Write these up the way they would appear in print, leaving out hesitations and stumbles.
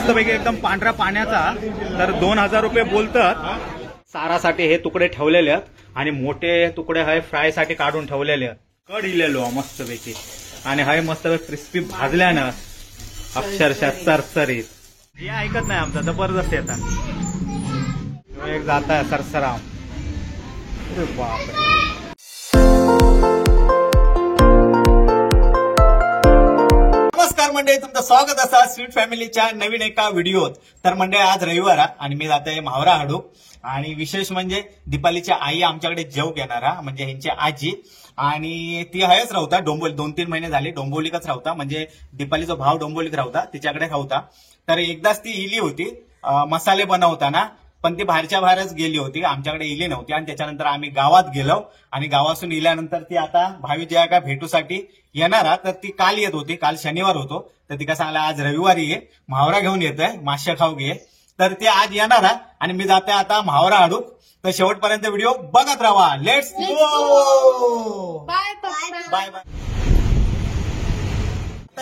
मस्तपैकी एकदम पांढऱ्या पाण्याचा, तर 2000 रुपये बोलतात. सारासाठी हे तुकडे ठेवलेले आहेत आणि मोठे तुकडे हाय फ्राय साठी काढून ठेवलेले आहेत. कड इलेलो मस्तपैकी आणि हाय मस्त क्रिस्पी भाजल्यानं अक्षरशः सरसरीत. हे ऐकत नाही आमचा, जबरदस्त येतात. एक जात आहे सरसराम. बापरे. नमस्कार मंडळी, तुमचं स्वागत असा स्वीट फॅमिलीच्या नवीन एका व्हिडिओत. तर मंडळी आज रविवार आणि मी जाते म्हावरा हाडू. आणि विशेष म्हणजे दीपालीची आई आमच्याकडे जेव घेणारा, म्हणजे ह्यांची आजी. आणि ती हयच राहता डोंबोली, 2-3 महिने झाले डोंबोलीकच राहता. म्हणजे दीपालीचा भाव डोंबोलीत राहता, तिच्याकडे राहता. तर एकदाच ती इली होती मसाले बनवताना, पण ती बाहेरच्या बाहेरच गेली होती, आमच्याकडे इली नव्हती. आणि त्याच्यानंतर आम्ही गावात गेलो आणि गावातून इल्यानंतर ती आता भावी जया का भेटूसाठी येणारा. तर ती काल येत होती, काल शनिवार होतो, तर ती का सांगला आज रविवारी ये, म्हावरा घेऊन येतोय, माश्या खाऊ घे. तर ती आज येणारा आणि मी जाते आता म्हावरा हाडू. तर शेवटपर्यंत व्हिडिओ बघत राहा. Let's go. Bye bye bye.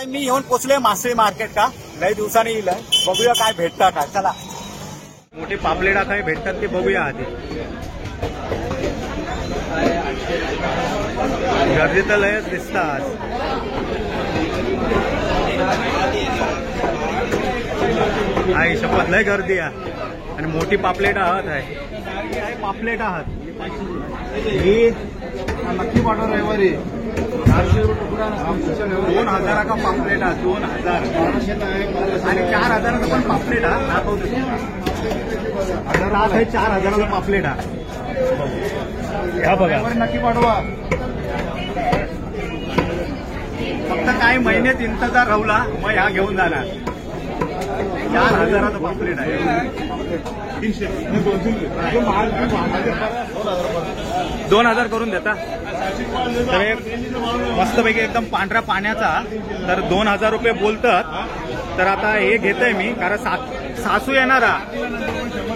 मी येऊन पोचलोय मासळी मार्केट का, लई दिवसांनी येईल, बघूया काय भेटतं का. चला, मोठे पापलेटा काय भेटतात ते बघूया आधी. गर्दी तर लयच दिसतात. आई शपथ लय गर्दी आहे. आणि मोठी पापलेट आहात आहे, पापलेट आहात ही नक्की पाठवा रविवारी. 2000 का पापलेट आहे, 2000 आणि 4000 पण पापलेट आहे. 4000 पापलेट आहे. ह्या बघा, नक्की पाठवा. फक्त काही महिन्यात इंतजार राहला मग ह्या घेऊन जाणार. 4000 पापलेट आहे. 2000 करून देता. तर एक मस्तपैकी एकदम पांढऱ्या पाण्याचा, तर 2000 रुपये बोलतात. तर आता हे घेतोय मी, कारण सासू येणारा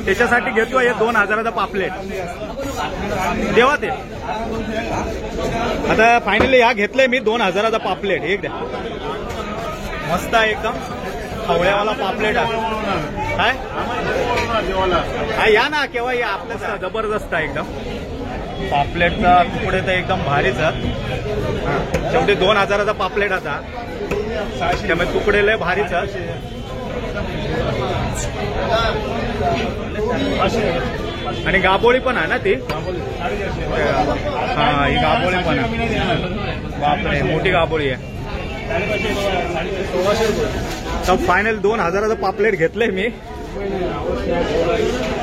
त्याच्यासाठी घेतोय हे 2000 पापलेट. देवा ते आता फायनली ह्या घेतलंय मी 2000 पापलेट. एक द्या, मस्त आहे एकदम खवळ्यावाला पापलेट आहे. काय या ना केव्हा या, आपलं जबरदस्त आहे एकदम. पापलेटचा तुकडे तर एकदम भारीच. शेवटी 2000 पापलेट आता, त्यामुळे तुकडे लय भारीच. आणि गाबोळी पण आहे ना ती. हा, ही गाबोळी पण आहे. बापरे, मोठी गाबोळी आहे. तर फायनल 2000 पापलेट घेतलंय मी.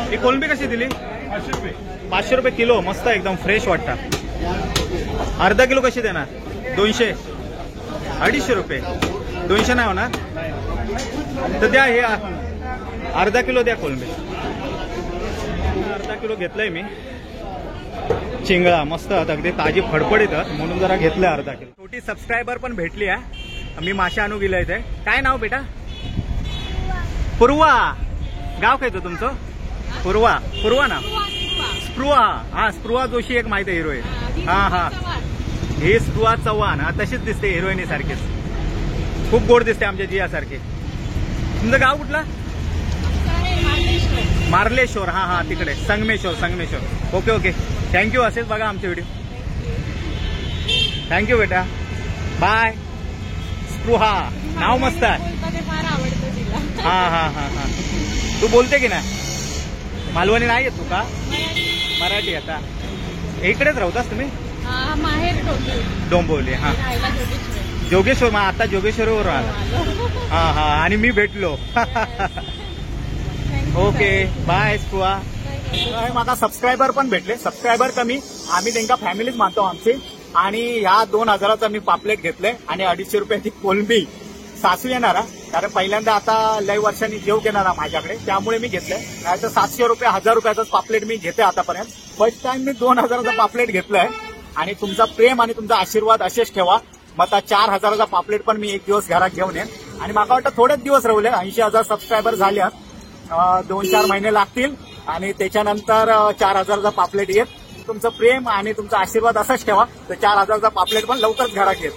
ही कोलंबी कशी दिली? 500 रुपये किलो. मस्त एकदम फ्रेश वाटतं. अर्धा किलो कशी देणार? 200. 250 रुपये. 200 नाही होणार तर द्या, हे अर्धा किलो द्या कोलंबी. अर्धा किलो घेतलंय मी. चिंगळा मस्त अगदी ताजी फडफडीत म्हणून जरा घेतलंय अर्धा किलो. छोटी सबस्क्रायबर पण भेटली आहे. मी माशा आणू गेलो इथे. काय नाव बेटा? पूर्वा. गाव काय तुमचं? पूर्वा. पूर्वा ना? स्पृहा. हा, स्पृहा जोशी एक माहिती आहे हिरोईन. हा हा, ही स्पृहा चव्हाण. हा, तशीच दिसते हिरोईनी सारखीच. खूप गोड दिसते आमच्या जियासारखी. तुमचं गाव कुठलं? मार्लेश्वर. हा हा, तिकडे Sangameshwar. Sangameshwar. Okay okay, thank you. असेच बघा आमचे व्हिडिओ. थँक्यू बेटा, बाय. स्पृहा नाव मस्त आहे. हा हा हा हा, तू बोलते की नाही? मालवणी नाही येत तू का? मराठी. आता इकडेच राहतास तुम्ही? डोंबिवली. हा, जोगेश्वर. मग आता जोगेश्वरवर आला. हा हा, आणि मी भेटलो. Okay, bye Spruha. माझा सबस्क्रायबर पण भेटले. सबस्क्रायबर कमी, आम्ही त्यांना फॅमिलीच मानतो आमची. आणि ह्या 2000 मी पापलेट घेतले आणि 250 रुपयाची कोलंबी. सासू येणारा, कारण पहिल्यांदा आता लय वर्षांनी जेव घेणारा माझ्याकडे, त्यामुळे मी घेतलंय. नाही तर 700 रुपये 1000 रुपयाचाच पापलेट मी घेते आतापर्यंत. फर्स्ट टाइम मी 2000 पापलेट घेतलंय. आणि तुमचा प्रेम आणि तुमचा आशीर्वाद असेच ठेवा. मग आता 4000 पापलेट पण मी एक दिवस घरात घेऊन येईन. आणि मला वाटतं थोडेच दिवस राहिले, 80,000 सबस्क्रायबर झाल्यात. 2-4 महिने लागतील आणि त्याच्यानंतर 4000 पापलेट येत. तुमचं प्रेम आणि तुमचा आशीर्वाद असाच ठेवा, तर 4000 पापलेट पण लवकरच घरात येत.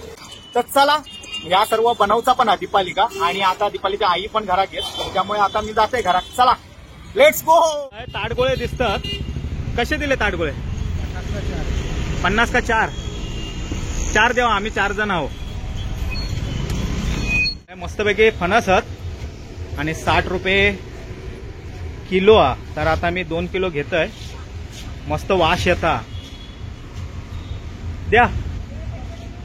तर चला या सर्व बनवचा पण आहे दीपालिका, आणि आता दीपालीची आई पण घरात येत, त्यामुळे आता मी जाते घरात. चला लेट्स गो. ताडगोळे दिसतात. कसे दिले ताडगोळे? 50 का 4? 4 देवा, आम्ही 4 जण आहोत. मस्तपैकी फणस आहेत आणि 60 रुपये किलो. तर आता मी 2 किलो घेतोय. मस्त वास येता. द्या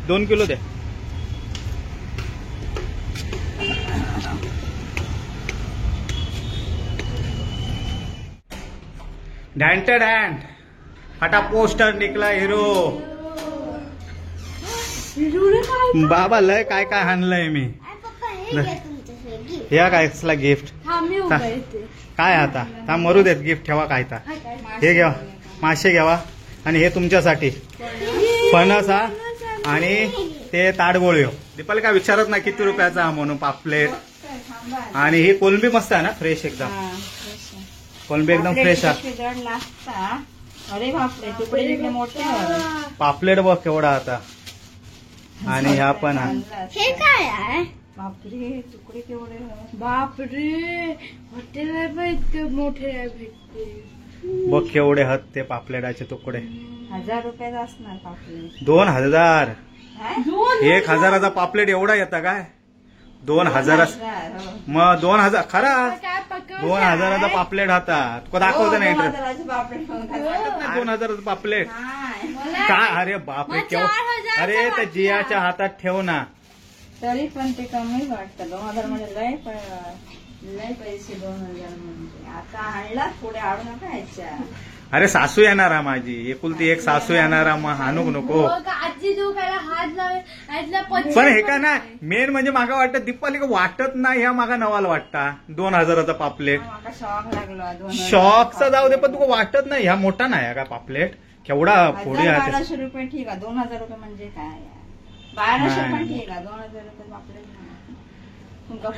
2 किलो द्या. डॅन्ट डॅन्ट फटा पोस्टर निकला हिरो. बाबा लय काय काय आणलंय मी. या काय कसला गिफ्ट काय आता था मरू देत. गिफ्ट ठेवा काय ता. हे घ्या मासे घ्यावा, आणि हे तुमच्यासाठी फणस हा, आणि ते ताडगोळे. दीपाली काय विचारत नाही किती रुपयाचा म्हणून पापलेट. आणि ही कोलंबी मस्त आहे ना, फ्रेश एकदम. कोलंबी एकदम फ्रेश आहे. अरे बापरे, तुकडे मोठे पापलेट बघ केवढा आता. आणि ह्या पण हे काय आहे? बापरे, तुकडे केवढे. बापरे, हॉटेल इतके मोठे भेटते. बघ केवढे हत ते पापलेटाचे तुकडे. 1000 रुपयाचा असणार पापलेट. 2000. 1000चा पापलेट एवढा येता काय? 2000. मग 2000 खरा 2000चा पापलेट हाता तुका दाखवतो नाही. 2000चा पापलेट काय? अरे बापरे केवढा. अरे त्या जियाच्या हातात ठेव ना. तरी पण ते कमी वाटतं. 2000 म्हणजे लय पैसे. 2000 म्हणजे आता आणला पुढे आणू नका ह्याच्या. अरे सासू येणार आहे माझी, एकुलती एक सासू येणार आहे. मग हाणूक नको. पण हे का ना मेन म्हणजे मागा वाटत दीपाली वाटत नाही. ह्या मागा नवाला वाटता 2000चा पापलेट. शॉक लागलो. शॉकचा जाऊ दे, पण तुला वाटत नाही ह्या मोठा नाही का पापलेट. केवढा फोडी आहे. 1200 रुपये ठीक आहे. 2000 रुपये म्हणजे काय? 1200 पण ठीक आहे. 2000 रुपये पापलेट तुमका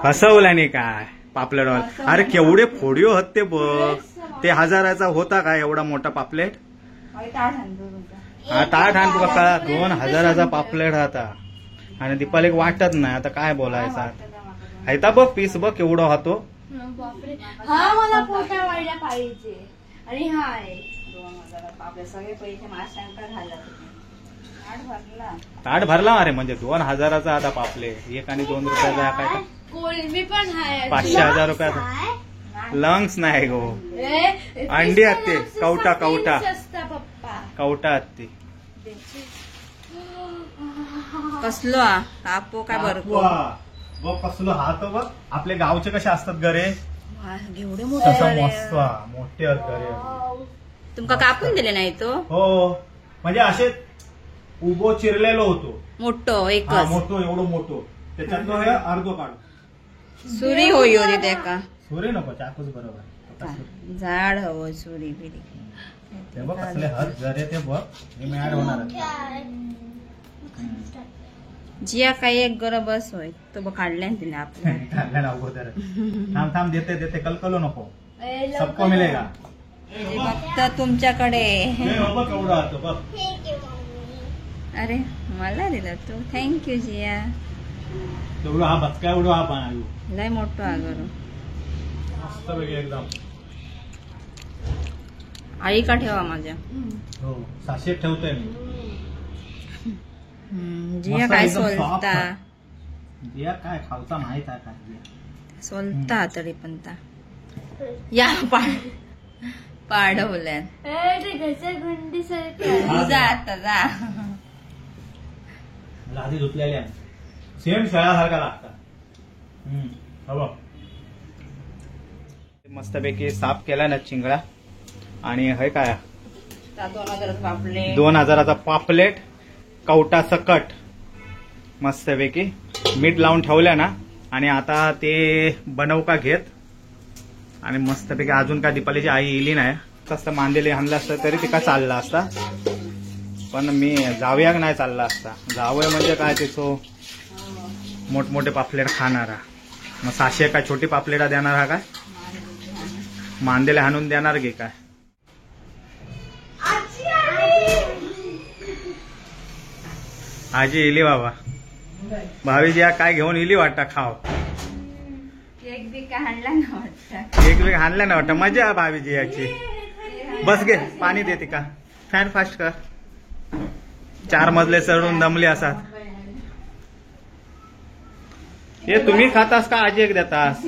फसवल्याने काय पापलेट. अरे केवढे फोडिओ होत ते बघ. ते 1000चा होता काय एवढा मोठा पापलेट? ताट आण तुला कळा. 2000चा पापलेट होता. आणि दीपाली वाटत नाही. आता काय बोलायचं. हायता बघ पीस बघ केवढा होतो. हा मला पोटा वाढल्या पाहिजे. आणि हाय 2000 पापलेट सगळे पैसे माशांका घालत. ताट भरला. अरे म्हणजे 2000चा आता पापलेट. 1 आणि 2 रुपयाचा काय? कोलंबी पण आहे. 500-1000 रुपयाचा. लंग्स नाही गो. अंडी हत्ते कवटा कवटा कवटा हत्ती. कसलो कापो काय बरं बघ कसलो हात बघ. आपले गावचे कसे असतात गरे एवढे मस्त मोठे गरे. तुमका कापून दिले नाही तो? हो म्हणजे असे उभो चिरलेलो होतो. मोठो एकच मोठो एवढं मोठो. त्याच्यातलं हे अर्धो काढ. सुरी होई होती त्या का? सुरी नको चाकूच बरोबर. झाड हवं सुरी बिरी. ते बघ कसले हात गरे ते बघ. हे मॅड होणार. जिया काही एक गर बस होय तो बघ काढल्या तिने आपल्या अगोदर. थांब थांब देते देते कलकलो नको. सबको मिळेगा. बघता तुमच्याकडे. बघ अरे मला दिलं तू. थँक्यू जिया. तेवढं हा बचका एवढं हा पण लय मोठं आगर मस्त वेगळी एकदम. आई का ठेवा माझ्या. हो साशेत ठेवतोय मी. जिया काय सोलता. जिया काय खावचा माहित आहे काय सोलता तरी पण ता या पाडवल्या. जा आता जा. आधी धुतलेल्या सेम शेळासारखा लागतात. मस्तपैकी साफ केला ना चिंगळा. आणि हे काय 2000चा पापलेट कवटा सकट मस्तपैकी मीठ लावून ठेवल्या ना. आणि आता ते बनव का घेत. आणि मस्तपैकी अजून काय दीपालीची आई येली नाही. तसं मांदेली आणलं असतं तरी तिका चालला असता. पण मी जावयाक नाही चालला असता. जावय म्हणजे काय तिचो मोठमोठे पापलेट खाणारा. मग 600 काय छोटी पापलेटा देणार हा काय? मांदेले हाणून देणार गे काय? आजी येली बाबा. भावीजी या काय घेऊन इली वाटतं खाव. केक बी काय आणला ना वाटतं. एक वेग हाणला ना वाटतं. मजा भावीजी याची. बस घे पाणी देते का. फॅन फास्ट कर. 4 मजले चढून दमले असात. हे तुम्ही खातास का आजी एक देतास.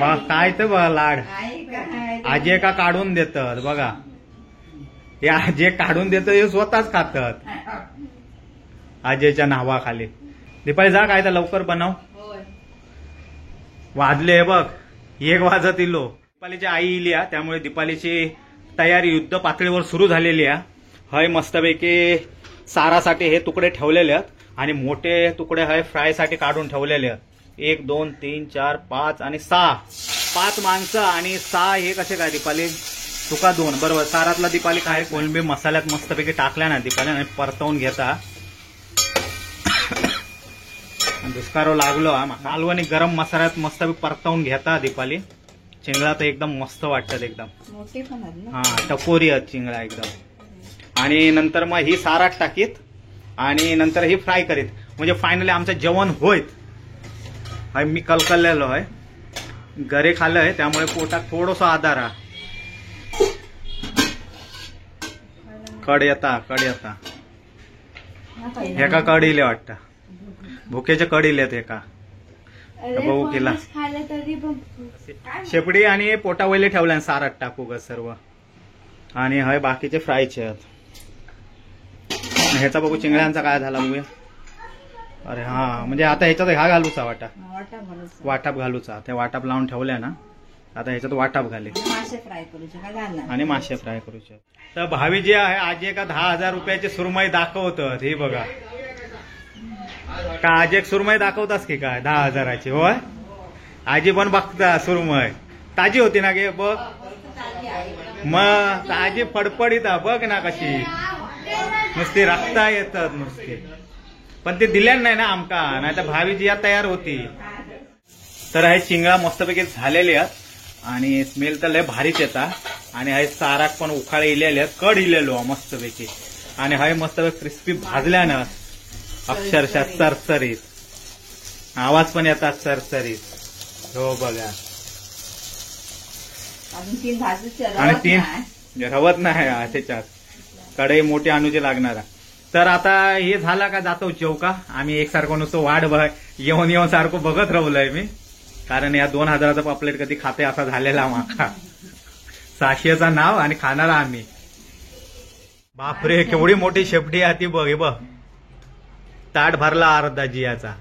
बा काय तर बघा लाड. आजी एका काढून देतात बघा. हे आजी काढून देत हे स्वतःच खातात आजीच्या नावाखाली. दीपाली जा काय तर लवकर बनव. वाजले हे बघ 1 वाजत इलो. दीपालीची आई इली त्यामुळे दीपालीची तयारी युद्ध पातळीवर सुरू झालेली आहे. हय मस्तपैकी सारासाठी हे तुकडे ठेवलेले आहेत आणि मोठे तुकडे हय फ्रायसाठी काढून ठेवलेले आहेत. 1 2 3 4 5 आणि 6 5 माणसं आणि 6 हे कसे काय दीपाली. तुका 2 बरोबर. सारातला दीपाली काय कोलंबी मसाल्यात मस्तपैकी टाकल्या ना दीपाली आणि परतवून घेता. दुष्कारो लागलो मालवणी गरम मसाल्यात मस्तपैकी परतवून घेता दीपाली. चिंगळा तर एकदम मस्त वाटतात एकदम. मोठे पण आहेत ना. हा टपोरी आहेत चिंगळा एकदम. आणि नंतर मग ही सारात टाकीत आणि नंतर ही फ्राय करीत. म्हणजे फायनली आमचं जेवण होईत. मी कलकललेलो आहे. घरी खाल्लंय त्यामुळे पोटात थोडंसं आधार आहे. कड येता एका कड इले वाटतं. भुकेचे कड इलेत एका. बघू केला शेपडी आणि पोटावैले ठेवल्या सारात टाकू ग सर्व. आणि हय बाकीचे फ्रायचे आहेत. ह्याचा बघू चिंगळ्यांचा काय झाला बघूया. अरे हा म्हणजे आता ह्याच्यात हा घालूचा वाटाप घालूचा. त्या वाटाप लावून ठेवल्या ना आता ह्याच्यात वाटाप घाले आणि मासे फ्राय करूचे. तर भावी जे आहे आज एका 10,000 रुपयाची सुरमई दाखवतात. हे बघा का आज एक सुरमई दाखवतास की काय 10,000ची. होय आजी पण बघता सुरमई ताजी होती ना गे बघ. मग ताजी फडफडीत बघ ना कशी नुसती राखता येतात नुसती. पण ते दिल्या नाही ना आमका नाही तर भावी जी तयार होती. तर हे चिंगळा मस्तपैकी झालेले आहेत आणि स्मेल तर लय भारीच येतात. आणि हे साराक पण उखाळे इलेले आहेत. कड इलेलो मस्तपैकी. आणि हे मस्तपैकी क्रिस्पी भाजल्यानं अक्षरशः सरसरीत आवाज पण येतात सरसरीत. हो बघा. आणि 3 रवत नाही त्याच्यात. कढई मोठी आणूची लागणारा. तर आता हे झाला का जातो जेव का. आम्ही एकसारखं नुसतं वाढ येऊन सारखं बघत राहिलोय मी. कारण या 2,000चा पापलेट कधी खाते असा झालेला माका. 600चा नाव आणि खाणारा आम्ही. बापरे केवढी मोठी शेपटी आहे ती बघ. हे बघ ताट भरला अर्धा जियाचा.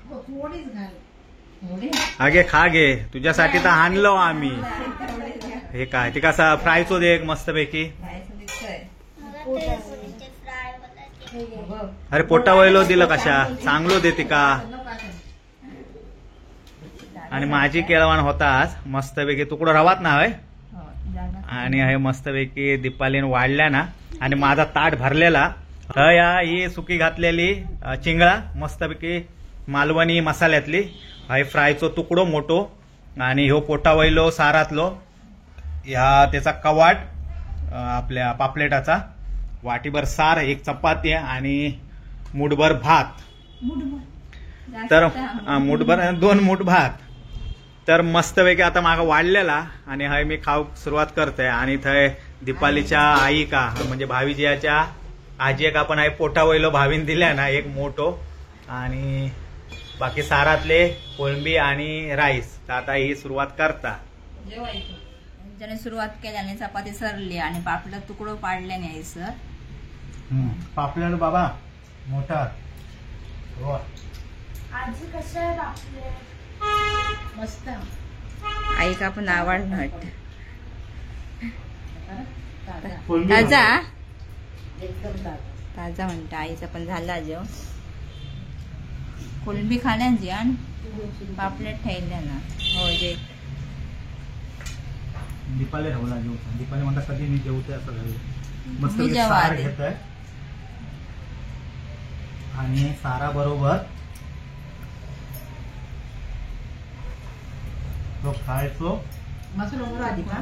अगे खा गे तुझ्यासाठी तर आणलो आम्ही. हे काय ते कसा फ्रायचो दे एक मस्तपैकी. अरे पोटा वयलो दिलं कशा चांगलो देते का. आणि माझी केळवण होताच मस्तपैकी तुकडं रवात ना हय. आणि हे मस्तपैकी दीपालीन वाढल्या ना आणि माझा ताट भरलेला. ही सुकी घातलेली चिंगळा मस्तपैकी मालवणी मसाल्यातली. हाय फ्रायचो तुकडो मोठो आणि ह्यो पोटा वयलो सारातलो. ह्या त्याचा कवाट आपल्या पापलेटाचा. वाटीभर सार 1 चपाती आणि मुठभर भात. तर मुठभर 2 मुठ भात. तर मस्तपैकी आता मागा वाढलेला आणि हय मी खाऊ सुरुवात करते. आणि थंय दीपालीच्या आई का म्हणजे भावीजीच्या आजी एक आपण आहे पोटा वयलो भावीन दिल्या ना 1 मोठो. आणि बाकी सारातले कोळंबी आणि राईस. तर आता ही सुरुवात करता. ज्याने सुरुवात केली आणि चपाती सरली आणि पापड तुकडो पाडले नाही सर. पापलेट बाबा मोठा. आजी कसं आहे पापलेट मस्त. आई का पण आवडलं वाटतं. ताजा ताजा म्हणतं. आईचा पण झाला जेव. कोलंबी खाण्याची आणि पापलेट ठेवल्या ना. हो जे दीपाली राहूला जेवतो. दीपाली म्हणता कधी मी जेवते असं झालं. मस्त मी जेव्हा सार आले. घेत आहे आणि सारा बरोबर तो खायचो. आधी का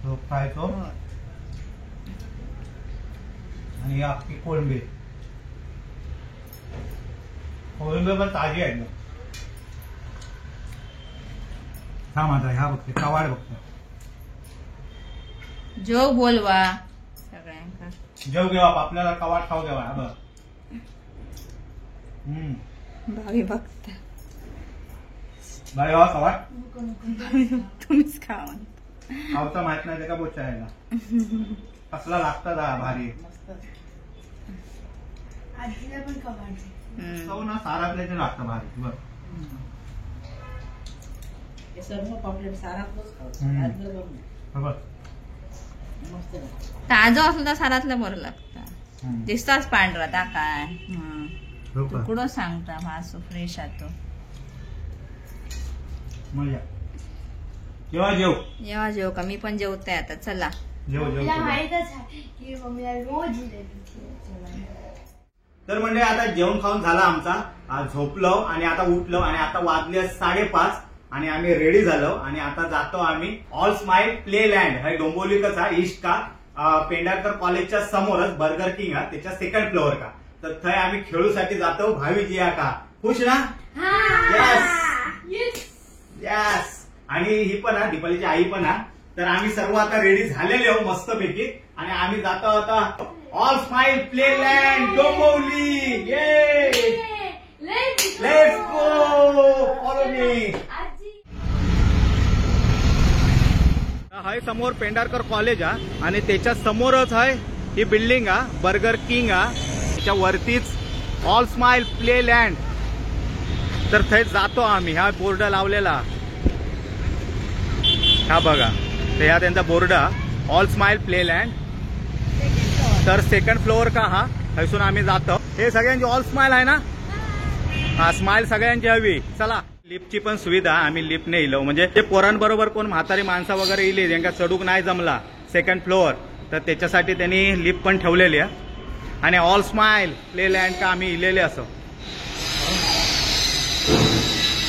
तो खायचो आणि ही आपली कोळंबी. कोळंबी पण ताजी आहे ना. हा माझा ह्या बघते कवाड बघते. जो बोलवा सगळ्यांका. जेव घेवा आपल्याला कवाड खाऊ घ्यावा. बघ भावी बघता भाई हवा कवाड तुम्हीच खावा. खावता माहित नाही ते का बोचा आहे ना. कसला लागतात हा भारी. आजीला पण कवाड. चव ना सारातल्याचे लागतं भारी. बघ सर्व पापलेट सारातलंच बघ ताजं असलं तर सारातलं बरं लागतं. दिसताच पांढरा ता काय. कुठं सांगता मासू फ्रेश आहे. मजा जेव्हा जेव जेव्हा जेव का मी पण जेवते आता. चला जेव जेव. माहितच आहे की मम्मीला रोज जिलेबी. तर म्हणजे आता जेवण खाऊन झाला आमचा. आज झोपलो आणि आता उठलो आणि आता वाजले 5:30 आणि आम्ही रेडी झालो आणि आता जातो आम्ही ऑल स्माइल प्ले लँड. हे डोंबिवलीच आहे ईस्ट का पेंढारकर कॉलेजच्या समोरच बर्गर किंग आहे त्याच्या 2nd फ्लोअर का. तर थंय आम्ही खेळूसाठी जातो. भावी जिया का खुश ना. Yes yes. आणि ही पण आहे दीपालीची आई पण आहे. तर आम्ही सर्व आता रेडी झालेले आहोत मस्तपैकी आणि आम्ही जातो आता all smile play land Dombivli. Let's go follow me. Hi समोर पेंढारकर कॉलेज आहे आणि त्याच्या समोरच आहे ही बिल्डिंग आहे बर्गर किंग आहे. त्याच्या वरतीच ऑल स्माइल प्ले लँड. तर थंय जातो आम्ही. हा बोर्ड लावलेला हा बघा. तर ह्या त्यांचा board all smile play land. तर 2nd फ्लोअर का हा. थैसून आम्ही जातो. हे सगळ्यांची ऑल स्माइल आहे ना. हा स्माइल सगळ्यांची हवी. चला लिफ्टची पण सुविधा आम्ही लिफ्टने इलो म्हणजे ते पोरांबरोबर कोण म्हातारी माणसं वगैरे इली ज्यांका चढूक नाही जमला 2nd फ्लोअर तर त्याच्यासाठी त्यांनी लिफ्ट पण ठेवलेली आहे. आणि ऑल स्माइल प्ले लँड का आम्ही इलेले असो.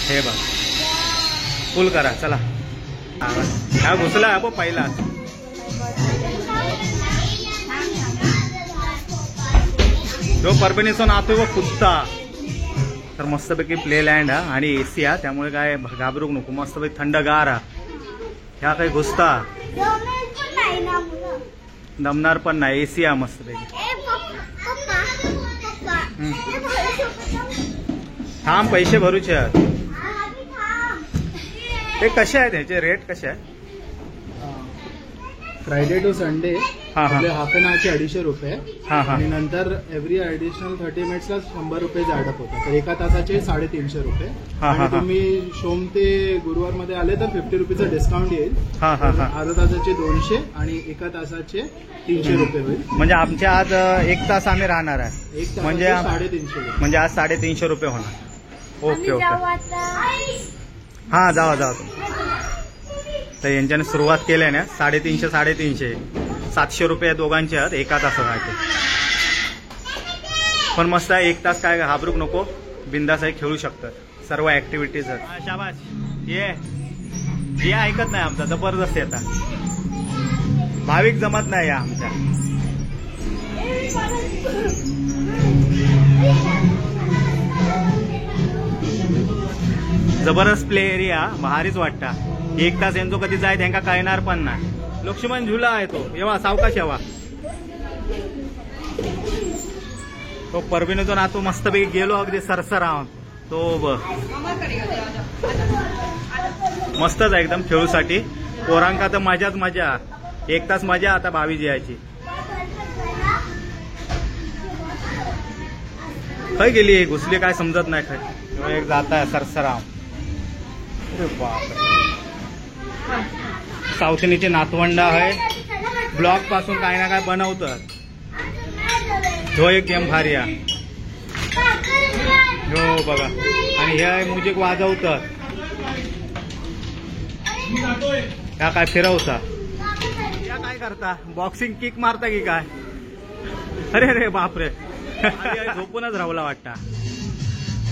हे बघ फुल करा. चला हा घुसला आहे पहिला. जो परभणीचा नातू व कुत्ता. तर मस्तपैकी प्ले लँड हा आणि एसी हा त्यामुळे काय घाबरूक नको. मस्तपैकी थंडगार हा. ह्या काही घुसता दमणार पण नाही. एसी हा मस्तपैकी. थांब पैसे भरूचे आहेत. ते कसे आहेत ह्याचे रेट कसे आहे. फ्रायडे टू संडे आपले हाफ एन आवरचे 250 रुपये. आणि नंतर एव्हरी ऍडिशनल 30 मिनिट्सला 100 रुपये अडप होतात. तर एका तासाचे 350 रुपये. आणि तुम्ही सोम ते गुरुवार मध्ये आले तर 50 रुपीचं डिस्काउंट येईल. अर्धा तासाचे 200 आणि एका तासाचे 300 रुपये होईल. म्हणजे आमच्या आज 1 तास आम्ही राहणार आहे. एक तास म्हणजे 350 रुपये. म्हणजे आज 350 रुपये होणार. Okay okay. हा जावा तुम्ही. तर यांच्याने सुरुवात केली ना 350 700 रुपये दोघांचे आहेत एका तासासाठी. पण मस्त आहे. 1 तास काय घाबरूक नको. बिंदास आहे खेळू शकतात. सर्व ऍक्टिव्हिटीज आहेत. शाबाश. ये ऐकत नाही आमचा जबरदस्त येतात. भाविक जमत नाही या आमच्या. जबरदस्त प्ले एरिया भारीच वाटता. 1 तास यांचो कधी जाय त्यांना कळणार पण नाही. लक्ष्मण झुला आहे तो येवा सावकाश यावा. तो परभणीचा नातू मस्तपैकी गेलो अगदी सरसरावून. तो मस्तच आहे एकदम खेळूसाठी. पोरांका तर मजाच मजा. 1 तास मजा आता भावी यायची. खय गेली घुसली काय समजत नाही. खय एक जात आहे सरसराव. अरे बापरे. सावथनीची नातवंड आहे. ब्लॉक पासून काही ना काय बनवतात. जो एक गेम भारी आहे. हो बघा. आणि हे म्युझिक वाजवतात. ह्या काय फिरवता. या काय करता बॉक्सिंग किक मारता की काय. अरे रे बापरे. झोपूनच राहला वाटता.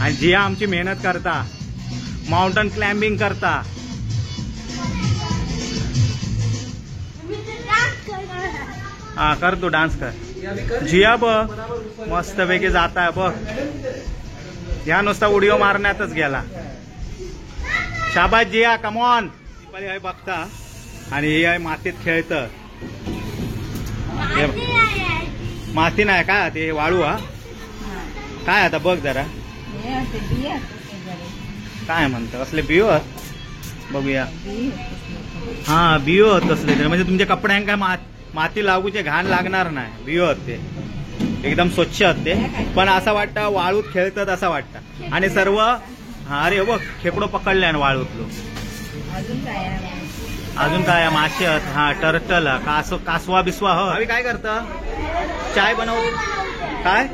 आणि जी आमची मेहनत करता माउंटन क्लाइम्बिंग करता. हा कर तू डान्स कर. जिया बघ मस्त पैकी जाताय बघ. ह्या नुसता उडिओ मारण्यातच गेला. शाबास जिया, कमॉन. दीपाली आहे बघता आणि हे आहे मातीत खेळतं. माती नाही काय ते वाळू. हा काय आता बघ जरा काय म्हणतं कसले बियो बघूया. हा बियो होत असले तर म्हणजे तुमच्या कपड्यांक काय माती लागूचे घाण लागणार नाही. बियो होत ते एकदम स्वच्छ होते. पण असं वाटतं वाळूत खेळतात असं वाटतं. आणि सर्व अरे बघ खेकडो पकडले आणि वाळूतलो. अजून काय मासे आहेत. हा टर्टल कासवा बिस्वा. हवी काय करतं चाय बनव काय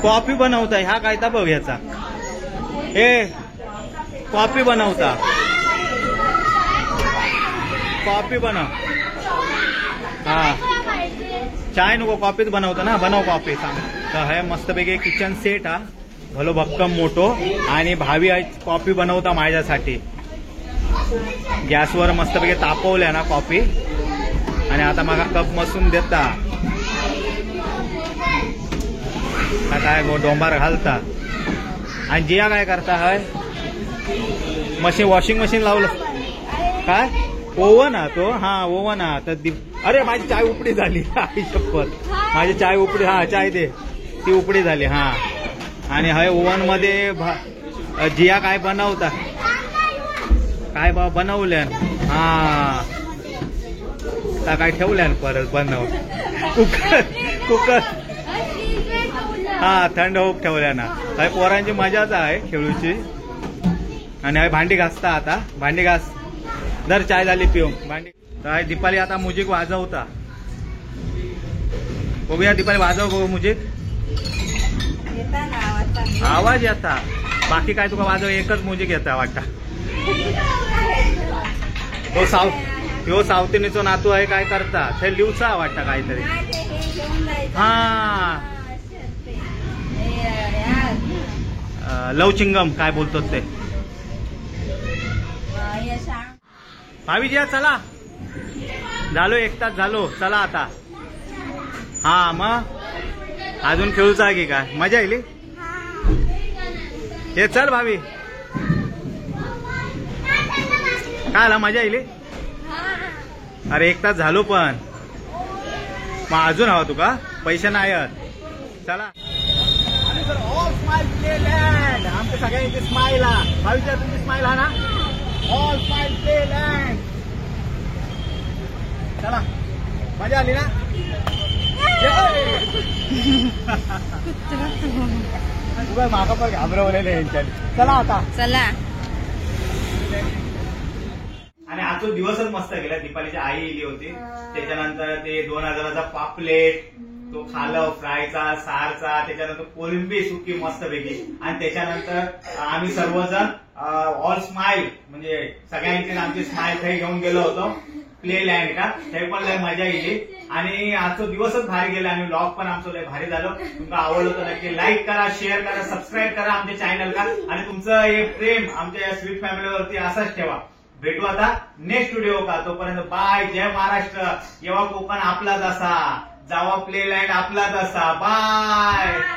कॉफी बनवताय. हा काय तर बघ याचा हे कॉफी बनवता. कॉफी बनव. हा चाय नको कॉफीच बनवता ना. बनव कॉफी सांग. तर हे मस्तपैकी किचन सेट हा भलो भक्कम मोठो. आणि भावी कॉफी बनवता माझ्यासाठी. गॅसवर मस्तपैकी तापवल्या ना कॉफी. आणि आता मला कप मसून देता काय डोंबार घालता. आणि जिया काय करता हाय मशीन वॉशिंग मशीन लावलं काय ओव्हन हा तो. हा ओव्हन हा तर अरे माझी चाय उपडी झाली. आई शपथ माझी चाय उपडी. हा चाय दे ती उपडी झाली. हा आणि हाय ओव्हन मध्ये जिया काय बनवता काय बनवल्यान. हा काय ठेवल्यान परत बनव कुकर हा थंड होप ठेवल्या ना. हाय पोरांची मजाच आहे खेळूची. आणि हाय भांडी घासता आता. भांडी घास दर चाय झाली पिऊ भांडी. तर दीपाली आता म्युझिक वाजवता. बघूया दीपाली वाजव बघू म्युझिक. आवाज येता बाकी काय तुका वाजव एकच म्युझिक येता वाटता. तो सावतीनीचो नातू आहे काय करता ते लिवचा वाटता काहीतरी. हा लवचिंगम काय बोलतो ते. भावीजी चला झालो 1 तास झालो. चला आता. हा मग अजून खेळूचा की काय मजा येईल. हे चल भावी काय आला मजा येईल. अरे 1 तास झालो पण मग अजून हवा तुका पैसे नाही आहेत. चला ऑल स्माइल प्लेलँड. आमच्या सगळ्यांची स्माइल हा. भावीच्या तुमची स्माइल हा ना. All smile playland. चला मजा आली ना. तुला मागा पण घाबरवलेलं यांच्यानी. चला आता चला. आणि आजचा दिवसच मस्त गेला. दीपालीची आई इली होती. त्याच्यानंतर ते 2000चा पापलेट तो खालं फ्रायचा सारचा. त्याच्यानंतर कोळंबी सुकी मस्तपैकी. आणि त्याच्यानंतर आम्ही सर्वजण ऑल स्माइल म्हणजे सगळ्यांची आमची स्माइल काही घेऊन गेलो होतो प्लेलँड का. ते पण लय मजा येईल. आणि आजचा दिवसच भारी गेला. आणि व्लॉग पण आमचं लय भारी झालं. तुमका आवडलं तर नक्की लाईक करा शेअर करा सबस्क्राईब करा आमच्या चॅनलला. आणि तुमचं हे प्रेम आमच्या स्वीट फॅमिलीवरती असाच ठेवा. भेटू आता नेक्स्ट व्हिडिओ का. तोपर्यंत बाय. जय महाराष्ट्र. येवा कोकण आपलाच असा जावा प्लेलँड आपलाच असा. बाय.